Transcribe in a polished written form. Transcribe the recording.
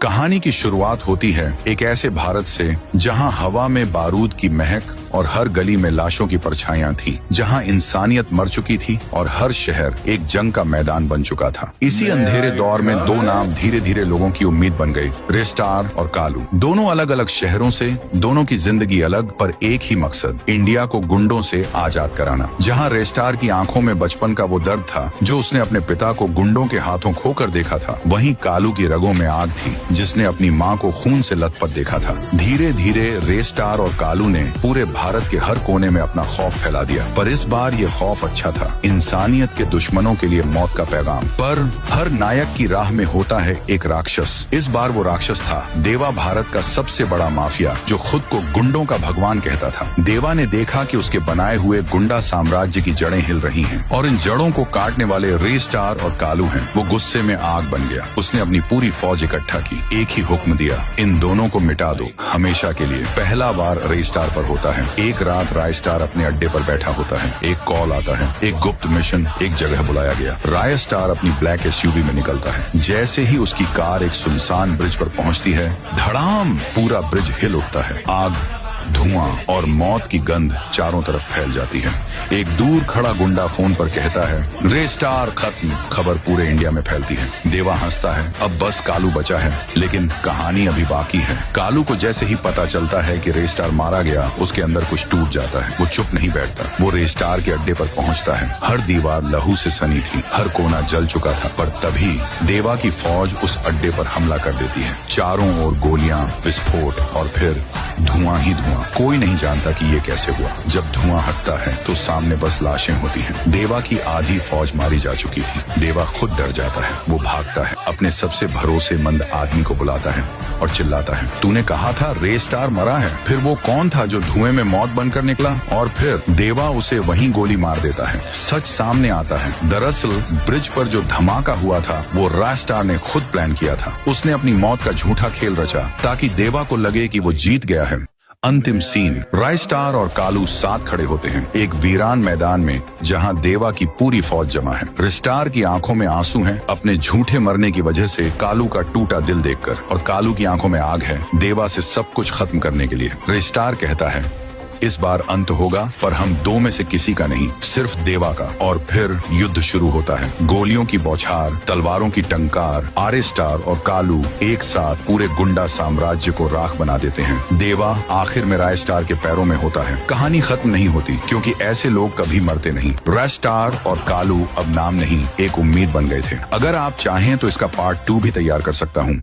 कहानी की शुरुआत होती है एक ऐसे भारत से जहां हवा में बारूद की महक और हर गली में लाशों की परछाइयां थीं, जहां इंसानियत मर चुकी थी और हर शहर एक जंग का मैदान बन चुका था। इसी अंधेरे दौर में दो नाम धीरे धीरे लोगों की उम्मीद बन गए, रेस्टार और कालू। दोनों अलग अलग शहरों से, दोनों की जिंदगी अलग, पर एक ही मकसद, इंडिया को गुंडों से आजाद कराना। जहां रेस्टार की आंखों में बचपन का वो दर्द था जो उसने अपने पिता को गुंडों के हाथों खोकर देखा था, वहीं कालू की रगों में आग थी जिसने अपनी माँ को खून से लथपथ देखा था। धीरे धीरे रेस्टार और कालू ने पूरे भारत के हर कोने में अपना खौफ फैला दिया, पर इस बार ये खौफ अच्छा था, इंसानियत के दुश्मनों के लिए मौत का पैगाम। पर हर नायक की राह में होता है एक राक्षस। इस बार वो राक्षस था देवा, भारत का सबसे बड़ा माफिया जो खुद को गुंडों का भगवान कहता था। देवा ने देखा कि उसके बनाए हुए गुंडा साम्राज्य की जड़ें हिल रही हैं और इन जड़ों को काटने वाले रेस्टार और कालू हैं। वो गुस्से में आग बन गया। उसने अपनी पूरी फौज इकट्ठा की, एक ही हुक्म दिया, इन दोनों को मिटा दो हमेशा के लिए। पहला वार रेस्टार पर होता है। एक रात रायस्टार अपने अड्डे पर बैठा होता है। एक कॉल आता है, एक गुप्त मिशन, एक जगह बुलाया गया। रायस्टार अपनी ब्लैक एसयूवी में निकलता है। जैसे ही उसकी कार एक सुनसान ब्रिज पर पहुंचती है, धड़ाम, पूरा ब्रिज हिल उठता है। आग, धुआं और मौत की गंध चारों तरफ फैल जाती है। एक दूर खड़ा गुंडा फोन पर कहता है, रेस्टार खत्म। खबर पूरे इंडिया में फैलती है। देवा हंसता है, अब बस कालू बचा है। लेकिन कहानी अभी बाकी है। कालू को जैसे ही पता चलता है कि रेस्टार मारा गया, उसके अंदर कुछ टूट जाता है। वो चुप नहीं बैठता। वो रेस्टार के अड्डे पर पहुंचता है। हर दीवार लहू से सनी थी, हर कोना जल चुका था। पर तभी देवा की फौज उस अड्डे पर हमला कर देती है। चारों ओर गोलियां, विस्फोट और फिर धुआं ही धुआं। कोई नहीं जानता कि ये कैसे हुआ। जब धुआं हटता है तो सामने बस लाशें होती हैं। देवा की आधी फौज मारी जा चुकी थी। देवा खुद डर जाता है। वो भागता है, अपने सबसे भरोसेमंद आदमी को बुलाता है और चिल्लाता है, तूने कहा था रेस्टार मरा है। फिर वो कौन था जो धुएं में मौत बनकर निकला? और फिर देवा उसे वहीं गोली मार देता है। सच सामने आता है। दरअसल ब्रिज पर जो धमाका हुआ था वो रेस्टार ने खुद प्लान किया था। उसने अपनी मौत का झूठा खेल रचा ताकि देवा को लगे कि वो जीत गया है। अंतिम सीन, रायस्टार और कालू साथ खड़े होते हैं एक वीरान मैदान में जहां देवा की पूरी फौज जमा है। रेस्टार की आंखों में आंसू हैं अपने झूठे मरने की वजह से, कालू का टूटा दिल देखकर, और कालू की आंखों में आग है देवा से सब कुछ खत्म करने के लिए। रेस्टार कहता है, इस बार अंत होगा, पर हम दो में से किसी का नहीं, सिर्फ देवा का। और फिर युद्ध शुरू होता है। गोलियों की बौछार, तलवारों की टंकार, रेस्टार और कालू एक साथ पूरे गुंडा साम्राज्य को राख बना देते हैं। देवा आखिर में रेस्टार के पैरों में होता है। कहानी खत्म नहीं होती क्योंकि ऐसे लोग कभी मरते नहीं। रेस्टार और कालू अब नाम नहीं, एक उम्मीद बन गए थे। अगर आप चाहें तो इसका पार्ट 2 भी तैयार कर सकता हूँ।